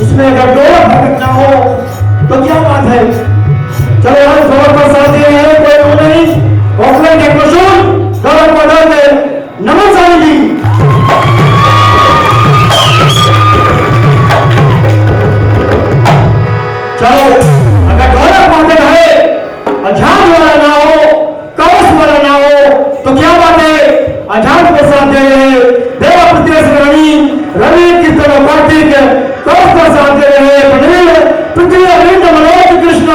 उसमें अगर दो भटक ना हो तो क्या बात है। चलो हम जोर पर साथ दे रहे हैं, कोई वो नहीं। ऑफलाइन टेक्नोशन गौरव पदार्थ है। नमस्कार जी। चलो अगर गौरव पाते रहे, अझान वाला ना हो, कवच वाला ना हो तो क्या बात है। अझान को साथ दे रहे हैं, देवा पृथ्वी रवि कीर्तन कार्तिक कवच को साथ दे रहे हैं। पृथ्वी अरविंद मनोज कृष्ण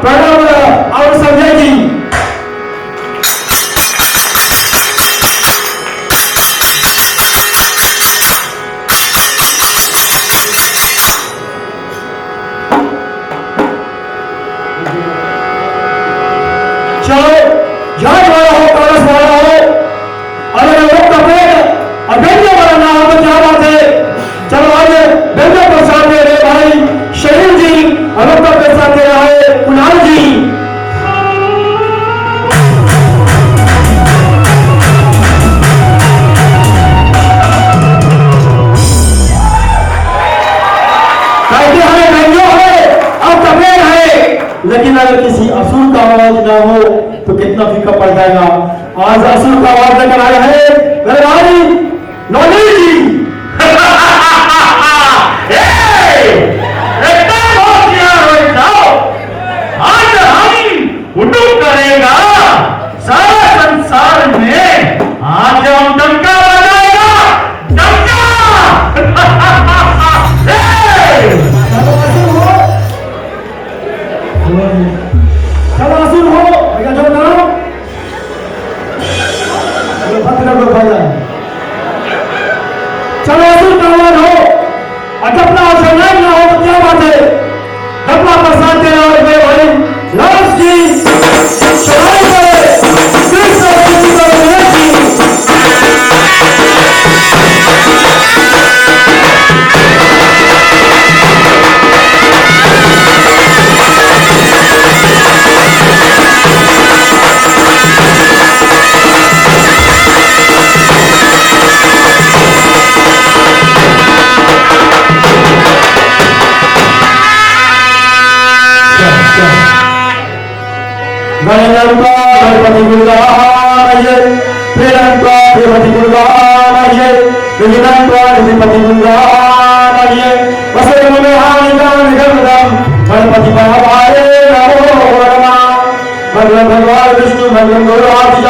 प्रणव और संजय जी। चलो झाड़ वाला हो, कागज वाला हो, और अगर लोग का पेट अभेद्य वाला ना हो तो क्या बात है। चलो आज बेंजो प्रसाद दे रहे भाई शरीर जी, और लोग का प्रसाद दे रहा है कुणाल जी। कहते हैं बेंजो है और कपेड़ है, लेकिन अगर किसी असुर का आवाज ना हो तो कितना फीका पड़ जाएगा। आज असुर का आवाज लेकर आया है गणराज नौली जी। आज हम उठू करेगा सारा संसार में, आज हम डंका बजाएगा, डंका। चलो असुर हो भैया, जो करो चलो असुर का आवाज हो और डपला और ना हो तो क्या बात है। डपला प्रसाद दे रहा है भाई लाल जी, चढ़ाई करे कृष्ण जी का जी। गणपति गुरुदाय प्रेरणा देवति गुरुदाय निधिपति गुरुदाय वसुदेव में हानिकान गणपति गणपति भगवाय नमो नमः। मंगल भगवान विष्णु मंगल गुरुराज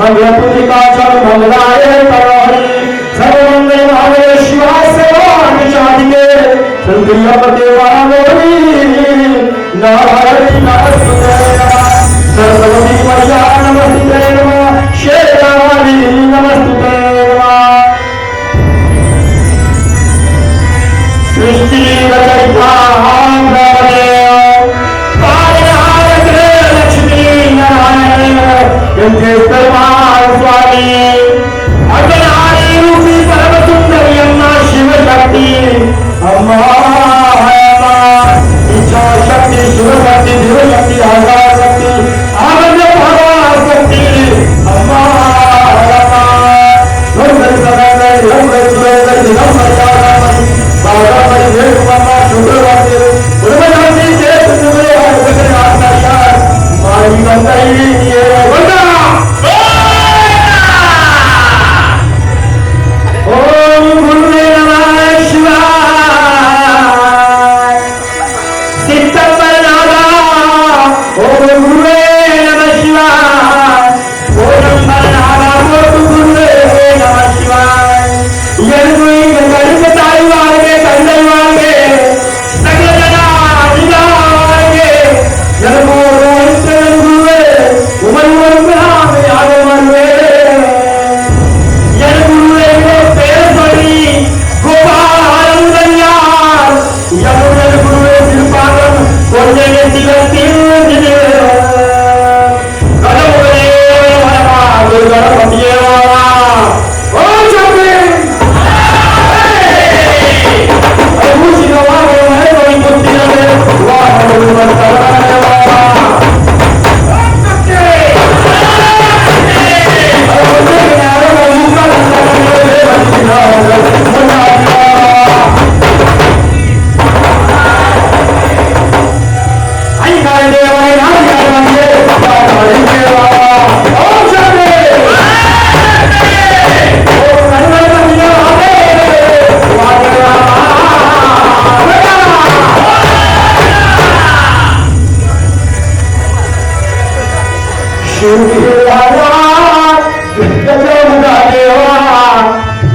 मंगल पुत्रिका चल मंगलाय तरोहरि सर्वमंगल महादेव शिवाय सेवा निशादिके संक्रियपते वालोरी नारायण नमस्ते सरस्वती मैया नमस्ते नमः शेरावाली नमस्ते नमः। सृष्टि रचयिता लक्ष्मी नारायण स्वामी अग्नि रूपी परम सुंदरी अम्मा शिव शक्ति अम्मा है इच्छा शक्ति शिव शक्ति देव शक्ति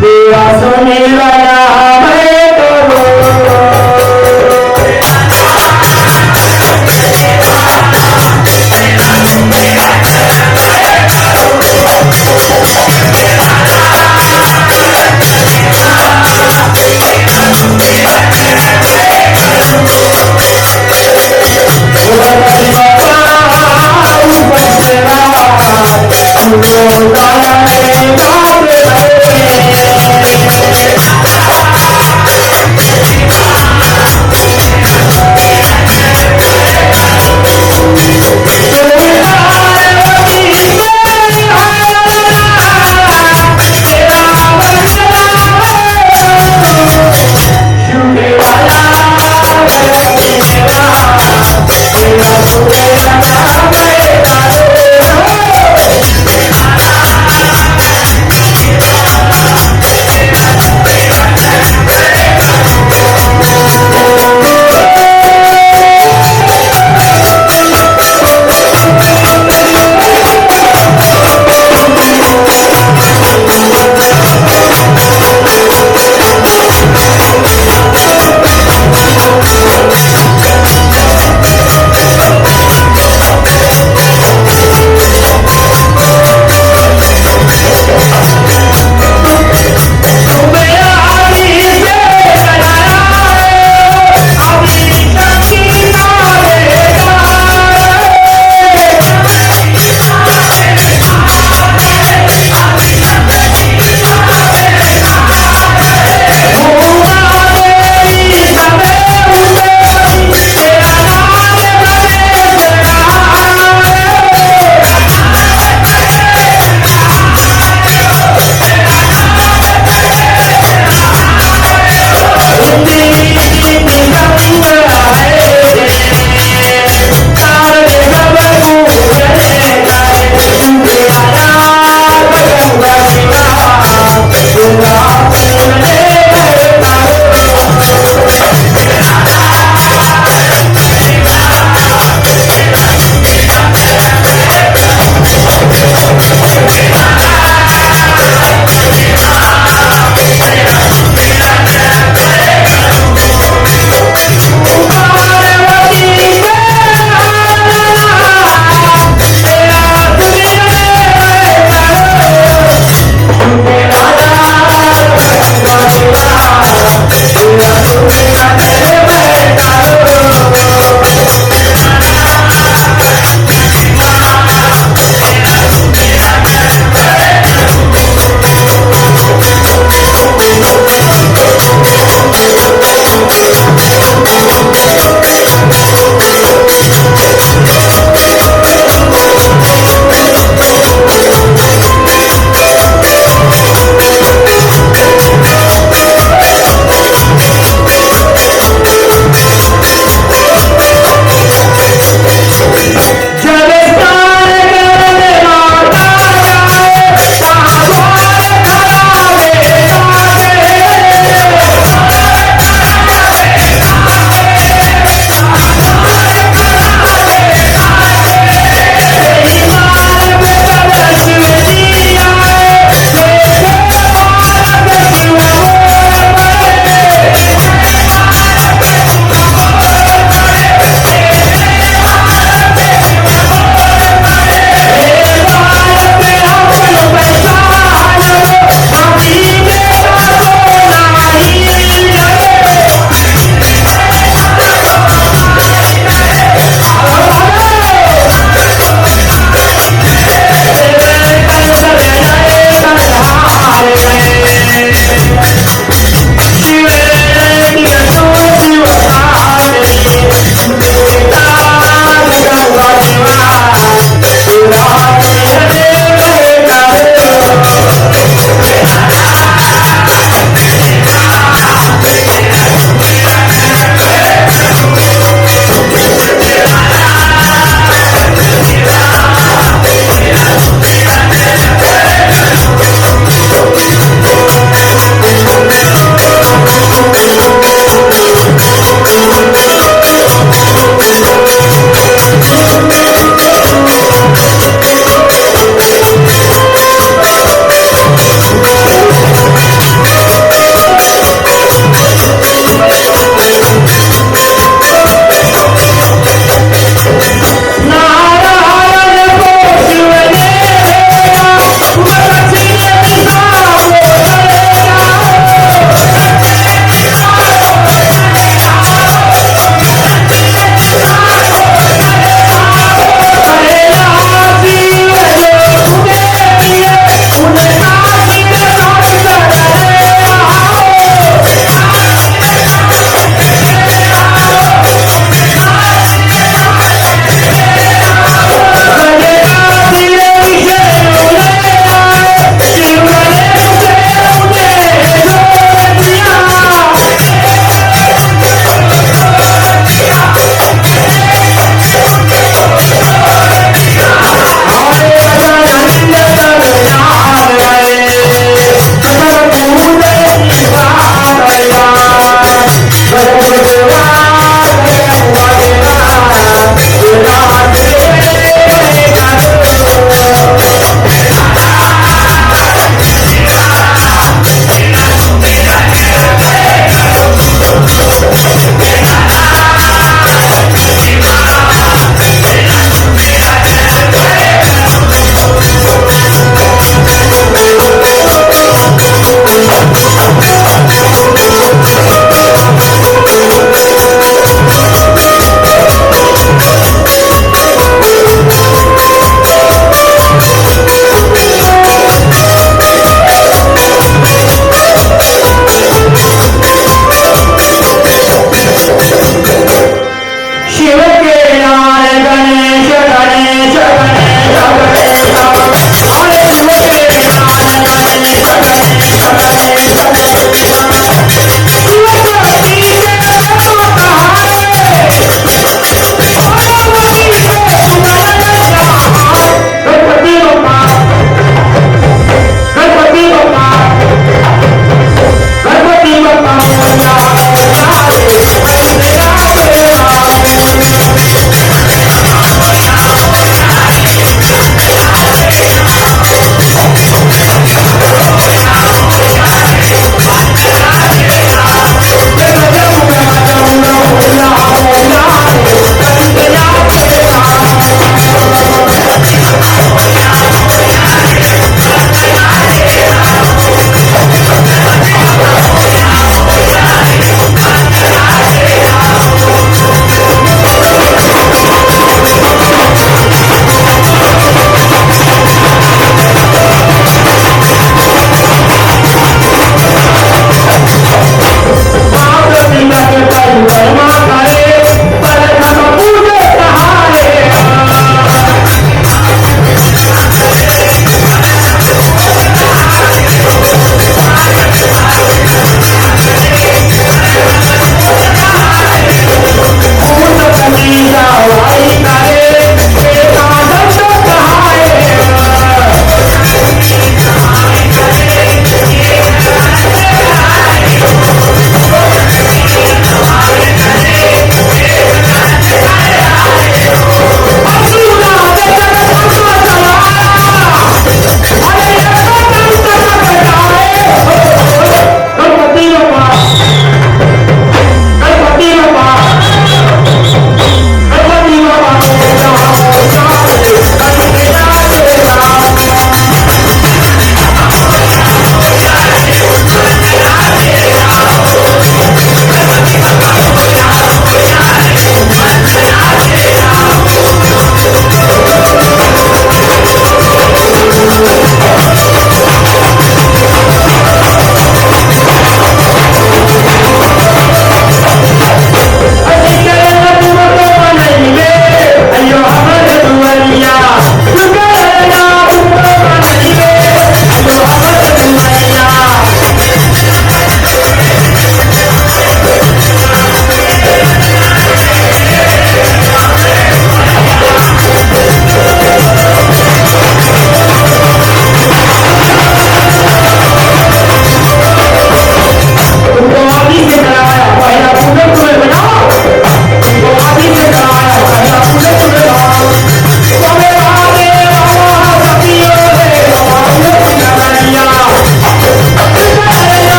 देवा सुनीला नाम करो I'm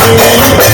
Thank you.